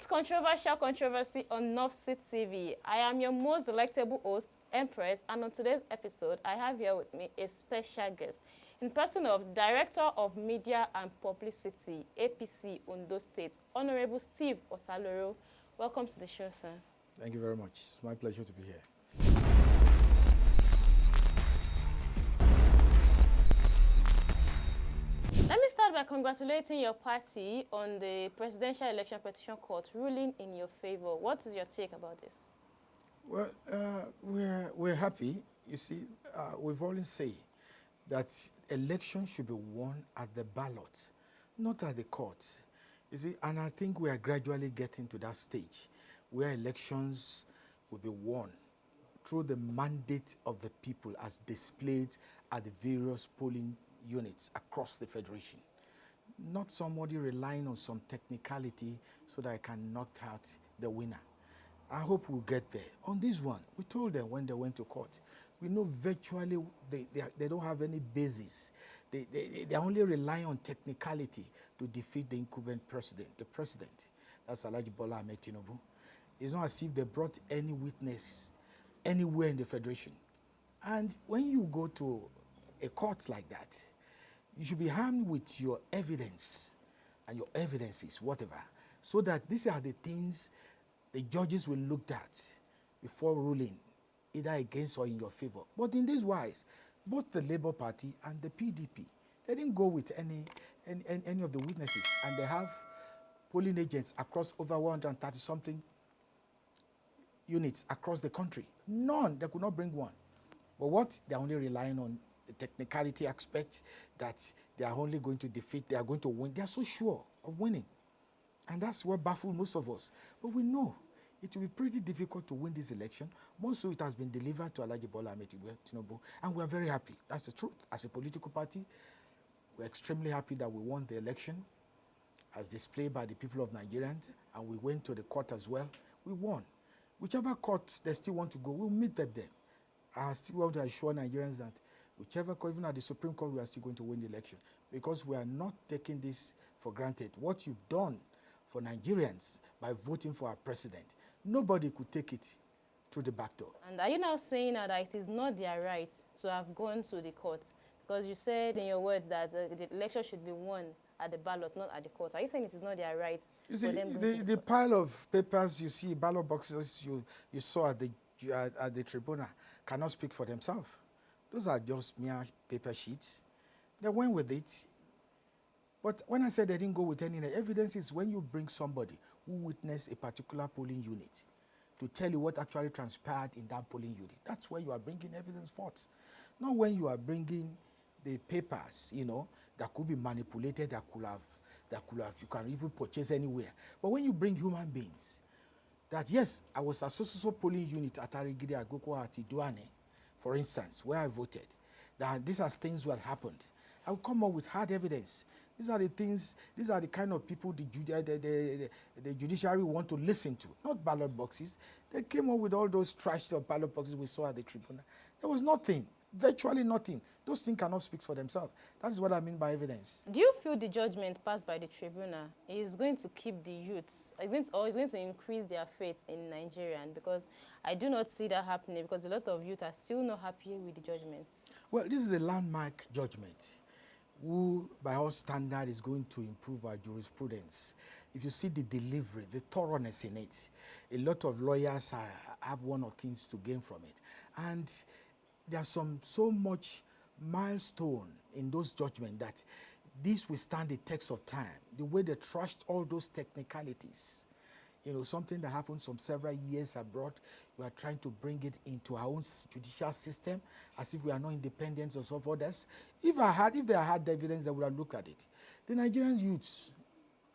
It's Controversial Controversy on Subsidy TV. I am your most delectable host, Empress, and on today's episode, I have here with me a special guest in person of Director of Media and Publicity, APC Ondo State, Honorable Steve Otaloro. Welcome to the show, sir. Thank you very much. It's my pleasure to be here. Let me start by congratulating your party on the Presidential Election Petition Court ruling in your favor. What is your take about this? Well, we're happy. You see, we've always said that election should be won at the ballot, not at the court. You see, and I think we are gradually getting to that stage where elections will be won through the mandate of the people as displayed at the various polling units across the federation. Not somebody relying on some technicality so that I can knock out the winner. I hope we'll get there. On this one, we told them when they went to court, we know virtually they don't have any basis. They only rely on technicality to defeat the incumbent president, the president. That's Alhaji Bola Ahmed Tinubu. It's not as if they brought any witness anywhere in the federation. And when you go to a court like that, you should be armed with your evidence and your evidences, whatever, so that these are the things the judges will look at before ruling, either against or in your favor. But in this wise, both the Labour Party and the PDP, they didn't go with any of the witnesses, and they have polling agents across over 130-something units across the country. None, they could not bring one. But what they're only relying on the technicality aspect that they are only going to defeat, they are going to win. They are so sure of winning. And that's what baffles most of us. But we know it will be pretty difficult to win this election. More so it has been delivered to Alhaji Bola Ahmed Tinubu. And we are very happy. That's the truth. As a political party, we're extremely happy that we won the election as displayed by the people of Nigeria. And we went to the court as well. We won. Whichever court they still want to go, we'll meet them there. I still want to assure Nigerians that whichever court, even at the Supreme Court, we are still going to win the election because we are not taking this for granted. What you've done for Nigerians by voting for our president, nobody could take it through the back door. And are you now saying that it is not their right to have gone to the court? Because you said in your words that the election should be won at the ballot, not at the court. Are you saying it is not their right? You see, the pile of papers you see, ballot boxes you saw at the Tribunal cannot speak for themselves. Those are just mere paper sheets. They went with it. But when I said they didn't go with any evidence, is when you bring somebody who witnessed a particular polling unit to tell you what actually transpired in that polling unit. That's where you are bringing evidence forth. Not when you are bringing the papers, you know, that could be manipulated, that could have, you can even purchase anywhere. But when you bring human beings, that yes, I was a so polling unit at Arigidi, Agoko, at Iduane, for instance, where I voted, that these are things that happened. I will come up with hard evidence. These are the things, these are the kind of people the judiciary want to listen to, not ballot boxes. They came up with all those trash ballot boxes we saw at the Tribunal. There was nothing, virtually nothing. Those things cannot speak for themselves. That is what I mean by evidence. Do you feel the judgment passed by the Tribunal is going to keep the youths, is going to increase their faith in Nigeria? Because I do not see that happening because a lot of youth are still not happy with the judgments. Well, this is a landmark judgment, who, by all standard, is going to improve our jurisprudence. If you see the delivery, the thoroughness in it, a lot of lawyers have one or things to gain from it. And there's so much milestone in those judgments that this will stand the test of time. The way they trashed all those technicalities, you know, something that happened some several years abroad, we are trying to bring it into our own judicial system as if we are not independent of others. If they had the evidence, they would have looked at it. The Nigerian youths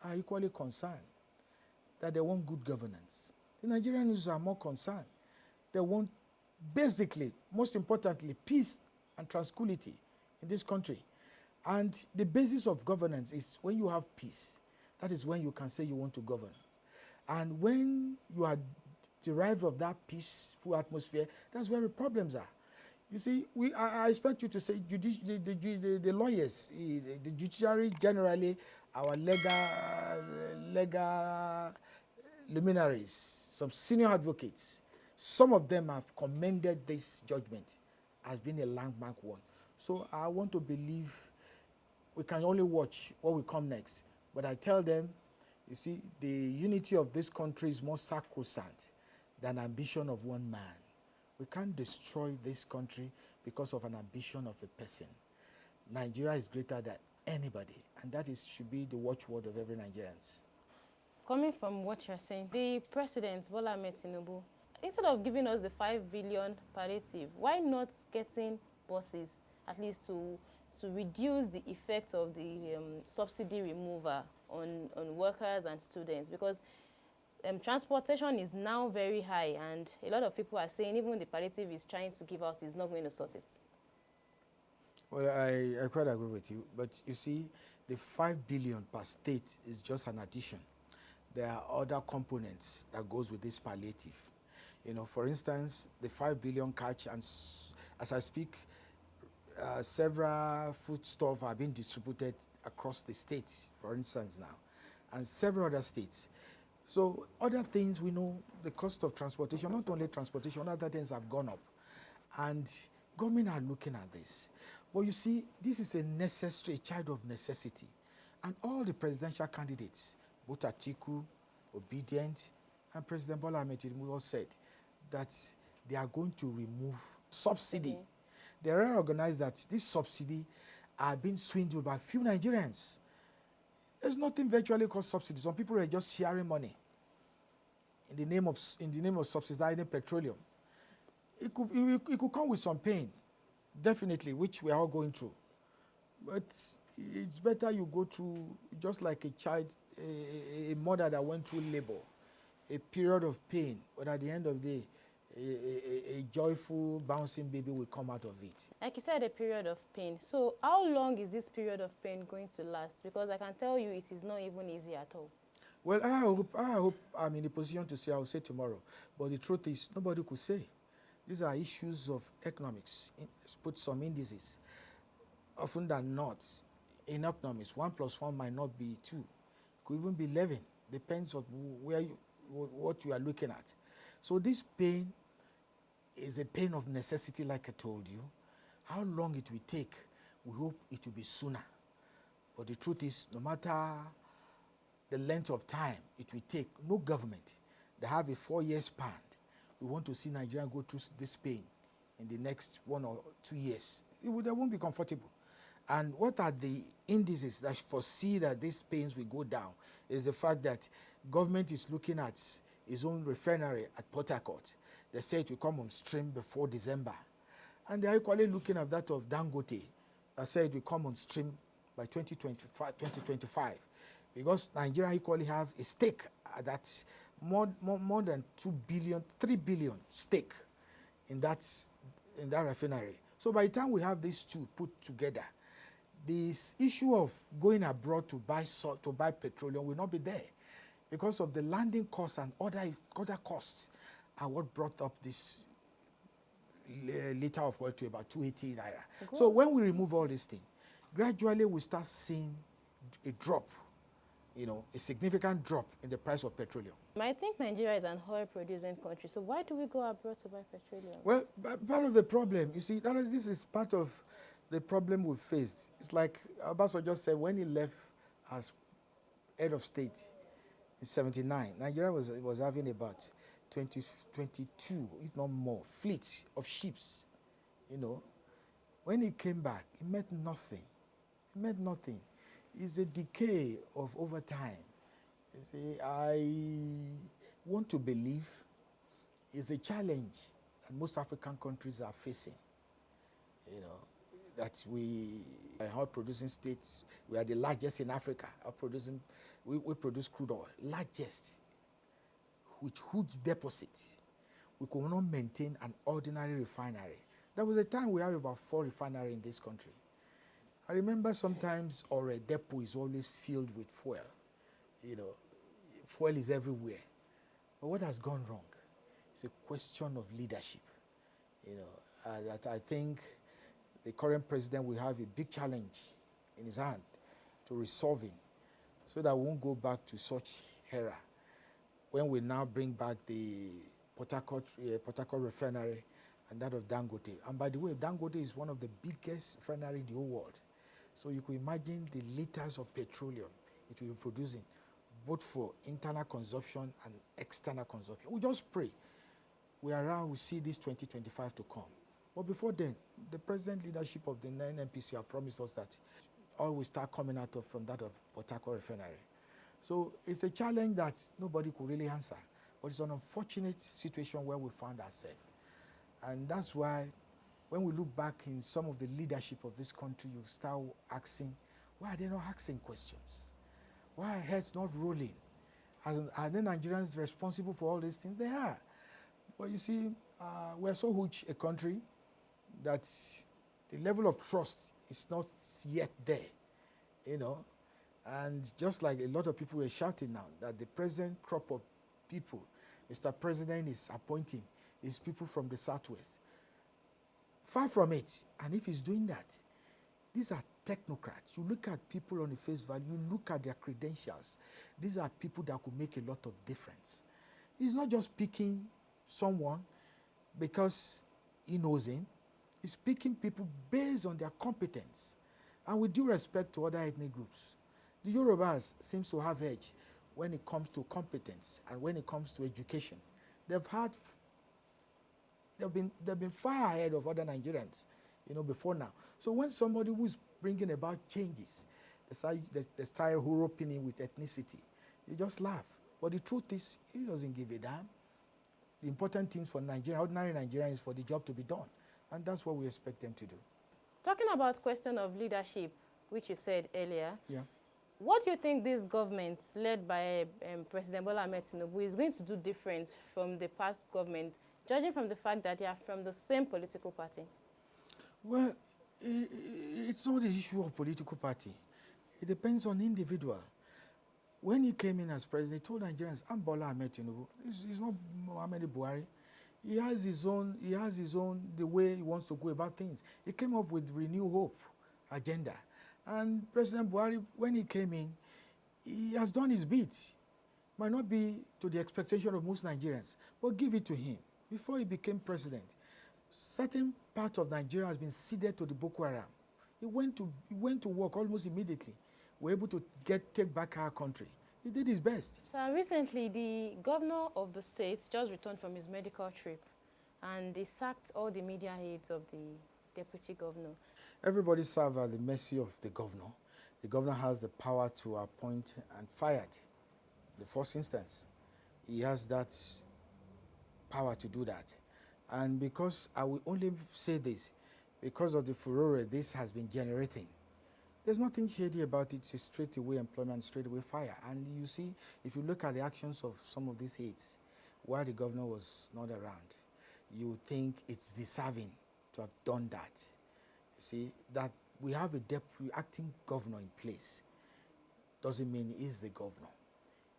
are equally concerned that they want good governance. The Nigerian youths are more concerned. They want, basically, most importantly, peace and tranquility in this country. And the basis of governance is when you have peace. That is when you can say you want to govern. And when you are derived of that peaceful atmosphere, that's where the problems are. You see, I expect you to say the lawyers, the judiciary generally, our luminaries, some senior advocates, some of them have commended this judgment as being a landmark one. So I want to believe we can only watch what will come next. But I tell them, you see, the unity of this country is more sacrosanct than ambition of one man. We can't destroy this country because of an ambition of a person. Nigeria is greater than anybody, and that should be the watchword of every Nigerian. Coming from what you're saying, the President, Bola Ahmed Tinubu, instead of giving us the 5 billion palliative, why not getting buses, at least to reduce the effect of the subsidy removal on workers and students? Because transportation is now very high, and a lot of people are saying even the palliative is trying to give out is not going to sort it. Well, I quite agree with you, but you see, the 5 billion per state is just an addition. There are other components that goes with this palliative. You know, for instance, the 5 billion catch, and as I speak, several foodstuffs are being distributed across the states, for instance now, and several other states. So other things, we know the cost of transportation, not only transportation, other things have gone up. And government are looking at this. But you see, this is a child of necessity. And all the presidential candidates, both Atiku, Obedient, and President Bola Ahmed Tinubu all said that they are going to remove subsidy. They are organized that this subsidy are being swindled by few Nigerians. There's nothing virtually called subsidy. Some people are just sharing money in the name of subsidizing petroleum. It could come with some pain, definitely, which we are all going through. But it's better you go through, just like a child, a mother that went through labor, a period of pain, but at the end of the day, a joyful, bouncing baby will come out of it. Like you said, a period of pain. So how long is this period of pain going to last? Because I can tell you it is not even easy at all. Well, I hope I'm in a position to say, I'll say tomorrow. But the truth is, nobody could say. These are issues of economics. Let's put some indices. Often than not, in economics, 1 + 1 might not be 2. It could even be 11. Depends on what you are looking at. So this pain is a pain of necessity, like I told you. How long it will take, we hope it will be sooner. But the truth is, no matter the length of time it will take, no government that have a 4-year span, we want to see Nigeria go through this pain in the next 1 or 2 years. They won't be comfortable. And what are the indices that foresee that these pains will go down is the fact that government is looking at its own refinery at Port Harcourt. They say it will come on stream before December. And they are equally looking at that of Dangote, that say it will come on stream by 2025. Because Nigeria equally have a stake at that, more than 3 billion stake in that refinery. So by the time we have these two put together, this issue of going abroad to buy petroleum will not be there, because of the landing costs and other costs are what brought up this liter of oil to about 280 naira. Good. So when we remove all these things, gradually we start seeing a drop, a significant drop in the price of petroleum. I think Nigeria is an oil-producing country, so why do we go abroad to buy petroleum? Well, part of the problem, you see, this is part of the problem we faced. It's like Obasanjo just said when he left as head of state in '79, Nigeria was having about 22, if not more, fleets of ships. When he came back, he met nothing. It's a decay of over time. You see, I want to believe it's a challenge that most African countries are facing. That we are oil-producing states. We are the largest in Africa. We produce crude oil, largest, with huge deposits. We could not maintain an ordinary refinery. There was a time we had about 4 refineries in this country. I remember sometimes our depot is always filled with fuel. Fuel is everywhere. But what has gone wrong? It's a question of leadership. That I think the current president will have a big challenge in his hand to resolve it, so that we won't go back to such era. when we now bring back the Port Harcourt refinery and that of Dangote. And by the way, Dangote is one of the biggest refinery in the whole world. So you could imagine the liters of petroleum it will be producing, both for internal consumption and external consumption. We just pray we are around, we see this 2025 to come. But before then, the present leadership of the 9 MPC have promised us that oil will start coming out from that of Port Harcourt refinery. So it's a challenge that nobody could really answer. But it's an unfortunate situation where we found ourselves. And that's why when we look back in some of the leadership of this country, you start asking, why are they not asking questions? Why are heads not rolling? Are the Nigerians responsible for all these things? They are. But you see, we're so huge a country that the level of trust is not yet there, you know. And just like a lot of people were shouting now, that the present crop of people Mr. President is appointing is people from the Southwest. Far from it. And if he's doing that, these are technocrats. You look at people on the face value, you look at their credentials. These are people that could make a lot of difference. He's not just picking someone because he knows him. He's picking people based on their competence. And with due respect to other ethnic groups, the Yorubas seems to have edge when it comes to competence and when it comes to education. They've been far ahead of other Nigerians, you know, before now. So when somebody who's bringing about changes, they start roping with ethnicity, you just laugh. But the truth is, he doesn't give a damn. The important things for Nigeria, ordinary Nigerians, is for the job to be done. And that's what we expect them to do. Talking about question of leadership, which you said earlier, yeah. What do you think this government, led by President Bola Ahmed Tinubu, is going to do different from the past government, judging from the fact that they are from the same political party? Well, it's not the issue of political party. It depends on the individual. When he came in as president, he told Nigerians, I'm Bola Ahmed Tinubu. He's not Muhammadu Buhari. He has his own, the way he wants to go about things. He came up with Renew Hope agenda. And President Buhari, when he came in, he has done his bit. Might not be to the expectation of most Nigerians, but give it to him. Before he became president, certain part of Nigeria has been ceded to the Boko Haram. He went to work almost immediately. We're able to take back our country. He did his best. So recently, the governor of the state just returned from his medical trip, and they sacked all the media aides of the deputy governor. Everybody serves at the mercy of the governor. The governor has the power to appoint and fire. The first instance, he has that power to do that. And because I will only say this, because of the furore this has been generating, there's nothing shady about it. It's a straight away employment, straight away fire. And you see, if you look at the actions of some of these aides, while the governor was not around, you think it's deserving to have done that. You see, that we have a deputy acting governor in place doesn't mean he is the governor.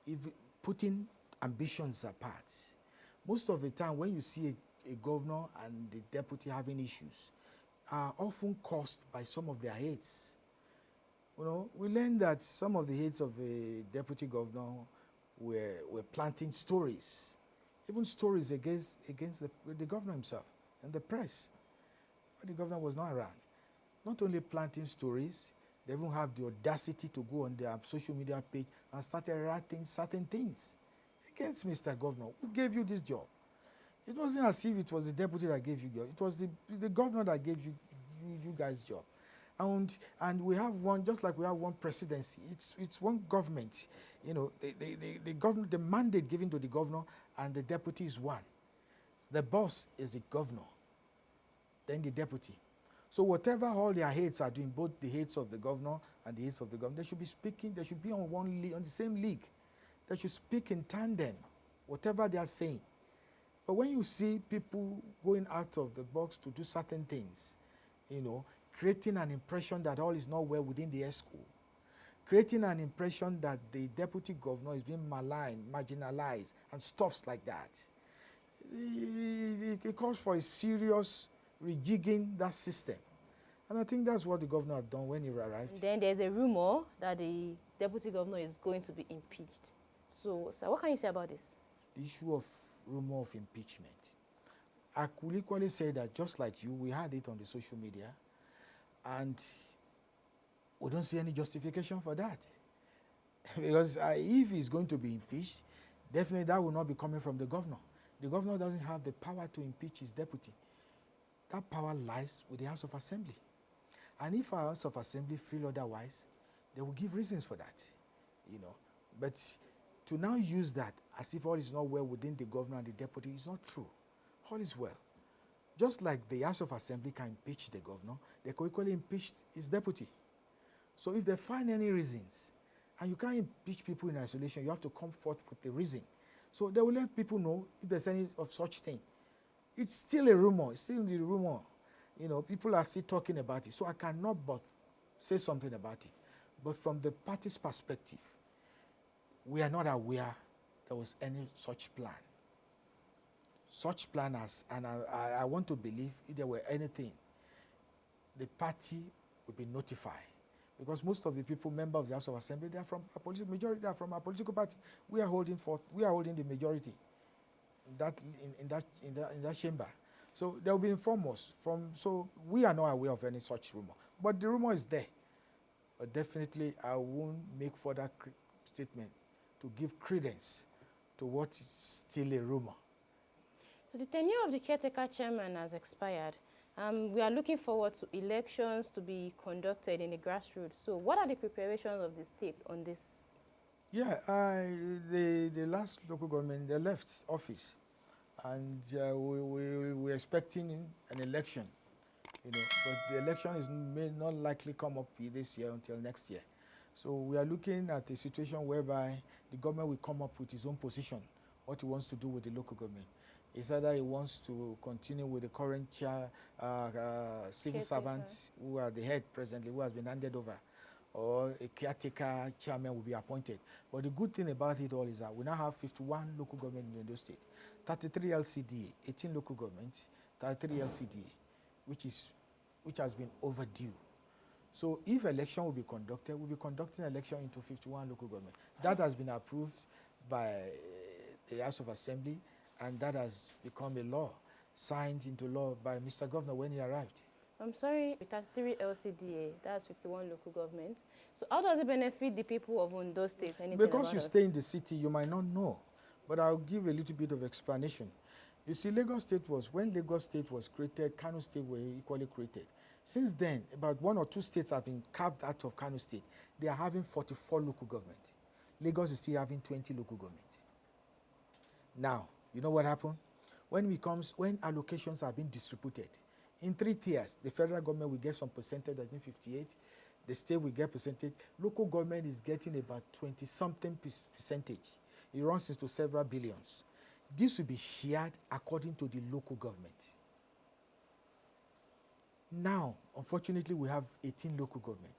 If putting ambitions apart, most of the time when you see a governor and the deputy having issues, are often caused by some of their aides. You know, we learned that some of the aides of a deputy governor were planting stories, even stories against the governor himself and the press. But the governor was not around. Not only planting stories, they even have the audacity to go on their social media page and start writing certain things against Mr. Governor. Who gave you this job? It wasn't as if it was the deputy that gave you job. It was the governor that gave you guys job. And we have one, just like we have one presidency. It's one government. You know, the mandate given to the governor and the deputy is one. The boss is the governor, then the deputy. So whatever all their aides are doing, both the aides of the governor and the aides of the governor, they should be speaking. They should be on on the same league. They should speak in tandem, whatever they are saying. But when you see people going out of the box to do certain things, you know, creating an impression that all is not well within the school, creating an impression that the deputy governor is being maligned, marginalized, and stuffs like that, it calls for a serious rejigging that system. And I think that's what the governor had done when he arrived. Then there's a rumor that the deputy governor is going to be impeached. So, sir, what can you say about this? The issue of rumor of impeachment. I could equally say that just like you, we had it on the social media, and we don't see any justification for that. Because if he's going to be impeached, definitely that will not be coming from the governor. The governor doesn't have the power to impeach his deputy. That power lies with the House of Assembly. And if our House of Assembly feel otherwise, they will give reasons for that, But to now use that as if all is not well within the governor and the deputy is not true. All is well. Just like the House of Assembly can impeach the governor, they can equally impeach his deputy. So if they find any reasons, and you can't impeach people in isolation, you have to come forth with the reason. So they will let people know if there's any of such thing. It's still a rumor. It's still the rumor. People are still talking about it. So I cannot but say something about it. But from the party's perspective, we are not aware there was any such plan. Such plan and I want to believe if there were anything, the party would be notified. Because most of the people, members of the House of Assembly, they are from a political majority, they are from a political party. We are holding the majority in that chamber. So they will be informed us so we are not aware of any such rumor. But the rumor is there. But definitely I won't make further statement to give credence to what is still a rumor. So the tenure of the caretaker chairman has expired. We are looking forward to elections to be conducted in the grassroots. So what are the preparations of the state on this? Yeah, the last local government, they left office. And we're expecting an election, but the election may not likely come up this year until next year. So we are looking at a situation whereby the government will come up with its own position, what he wants to do with the local government. It's either he wants to continue with the current civil servants who are the head presently, who has been handed over, or a caretaker chairman will be appointed. But the good thing about it all is that we now have 51 local government in Ondo State, 33 LCDA, 18 local governments, 33 LCDA, which has been overdue. So if election will be conducted, we'll be conducting election into 51 local government. That has been approved by the House of Assembly, and that has become a law, signed into law by Mr. Governor when he arrived. I'm sorry, 33 LCDA, that's 51 local government. So how does it benefit the people of Ondo State? Because you stay in the city, you might not know. But I'll give a little bit of explanation. You see, when Lagos State was created, Kano State were equally created. Since then, about 1 or 2 states have been carved out of Kano State. They are having 44 local government. Lagos is still having 20 local government. Now, you know what happened? When allocations are being distributed, in 3 tiers, the federal government will get some percentage, I think 58. The state will get percentage. Local government is getting about 20-something percentage. It runs into several billions. This will be shared according to the local government. Now, unfortunately, we have 18 local government.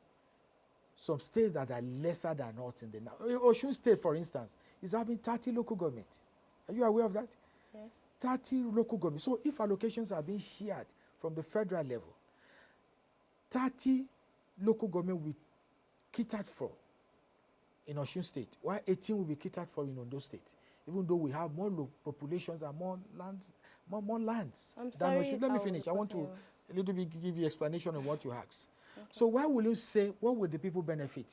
Some states that are lesser than us in the now. Osun State, for instance, is having 30 local government. Are you aware of that? Yes. 30 local government. So if allocations are being shared from the federal level, 30 local government will be catered for in Osun State, while 18 will be catered for in Ondo State, even though we have more populations and more lands. I'm sorry. Let me finish. I want to a little bit give you explanation of what you asked. Okay. So why will you say, what will the people benefit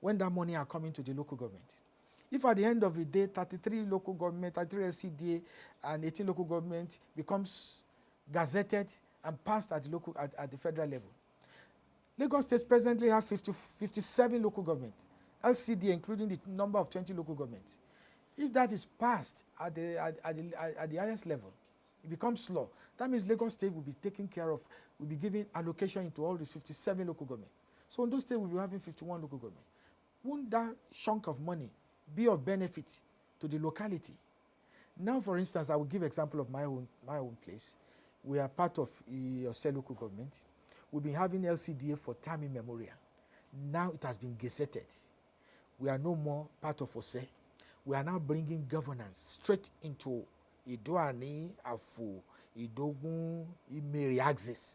when that money are coming to the local government? If at the end of the day, 33 local government, 33 SCDA and 18 local government becomes gazetted and passed at the federal level. Lagos State presently have 57 local government, LCDA including the number of 20 local governments. If that is passed at the highest level, it becomes law. That means Lagos State will be taken care of, will be giving allocation into all the 57 local government. So Ondo State will be having 51 local government. Won't that chunk of money be of benefit to the locality? Now, for instance, I will give example of my own place. We are part of Yose local government. We've been having LCDA for time immemorial. Now it has been gazetted. We are no more part of Ose. We are now bringing governance straight into Idoani, Afu, Idogun, Imeri axis.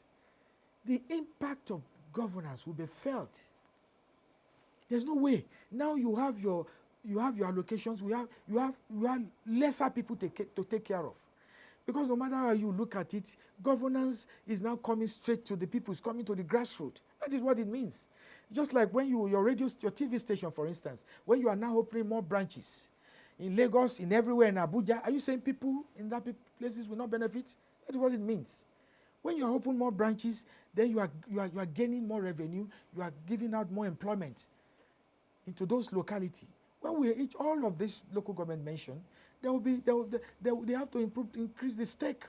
The impact of governance will be felt. There's no way. Now you have your you have your allocations, you have lesser people to take care of. Because no matter how you look at it, governance is now coming straight to the people, it's coming to the grassroots. That is what it means. Just like when your TV station, for instance, when you are now opening more branches in Lagos, in everywhere, in Abuja, are you saying people in that places will not benefit? That is what it means. When you are opening more branches, then you are gaining more revenue, you are giving out more employment into those localities. When all of this local government mentioned, they have to increase the stake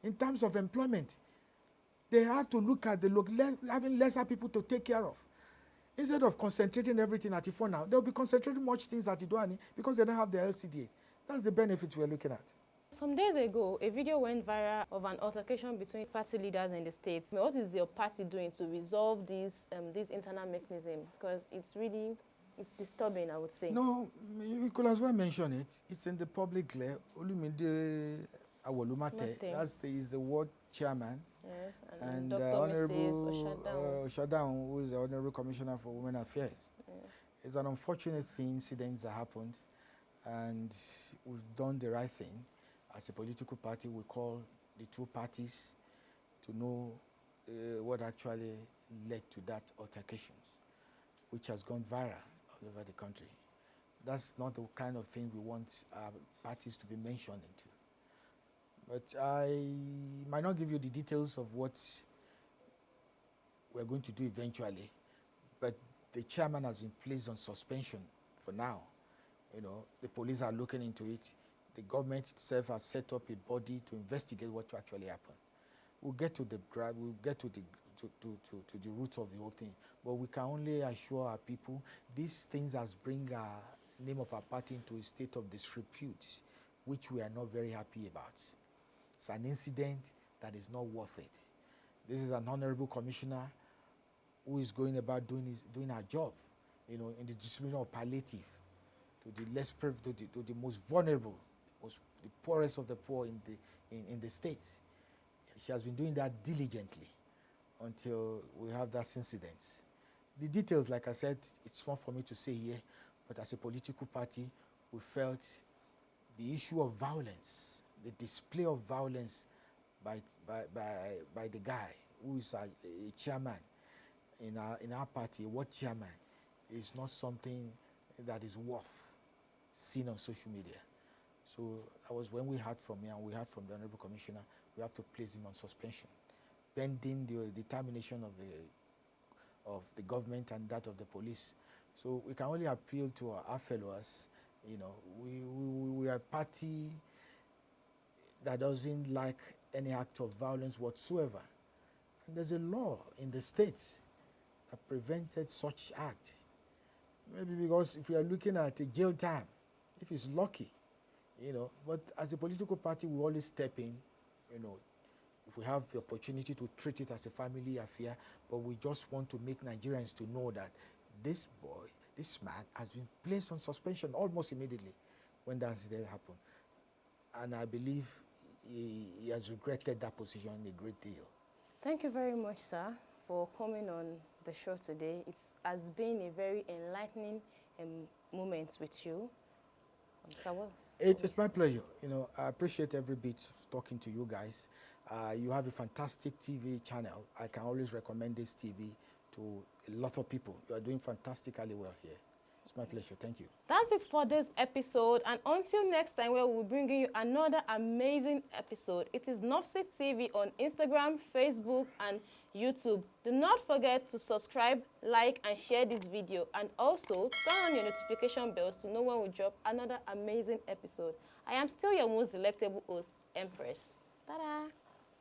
in terms of employment. They have to look at having lesser people to take care of. Instead of concentrating everything at Ifo now, they'll be concentrating much things at Idoani because they don't have the LCDA. That's the benefit we're looking at. Some days ago, a video went viral of an altercation between party leaders in the states. What is your party doing to resolve this internal mechanism? Because it's disturbing, I would say. No, we could as well mention it. It's in the public glare. Olumide Awolumate, is the ward chairman. Yes, and Dr. Honorable Oshadam, who is the Honorable Commissioner for Women Affairs. Yeah. It's an unfortunate incident that happened, and we've done the right thing. As a political party, we call the two parties to know what actually led to that altercations, which has gone viral all over the country. That's not the kind of thing we want our parties to be mentioned into. But I might not give you the details of what we're going to do eventually, but the chairman has been placed on suspension for now. You know, the police are looking into it. The government itself has set up a body to investigate what actually happened. We'll get to the root of the whole thing. But we can only assure our people these things has bring our name of our party into a state of disrepute, which we are not very happy about. It's an incident that is not worth it. This is an honorable commissioner who is going about doing her job, you know, in the distribution of palliative to the most vulnerable, the poorest of the poor in the states. She has been doing that diligently until we have that incident. The details, like I said, it's not for me to say here, but as a political party, we felt the issue of violence, the display of violence by the guy who is a chairman in our party, a ward chairman, is not something that is worth seeing on social media. So that was when we heard from me and we heard from the Honorable Commissioner, we have to place him on suspension, pending the determination of the government and that of the police. So we can only appeal to our fellows. You know, we are a party that doesn't like any act of violence whatsoever. And there's a law in the states that prevented such act. Maybe because if we are looking at a jail time, if it's lucky, you know, but as a political party, we always step in, you know, if we have the opportunity to treat it as a family affair, but we just want to make Nigerians to know that this man has been placed on suspension almost immediately when that incident happened. And I believe he has regretted that position a great deal. Thank you very much, sir, for coming on the show today. It has been a very enlightening moment with you. Sir, well, it's my pleasure. You know, I appreciate every bit of talking to you guys. You have a fantastic TV channel. I can always recommend this TV to a lot of people. You are doing fantastically well here. It's my pleasure. Thank you. That's it for this episode. And until next time, where we'll be bringing you another amazing episode. It is Nofsit TV on Instagram, Facebook, and YouTube. Do not forget to subscribe, like, and share this video. And also, turn on your notification bells to know when we drop another amazing episode. I am still your most delectable host, Empress. Ta-da!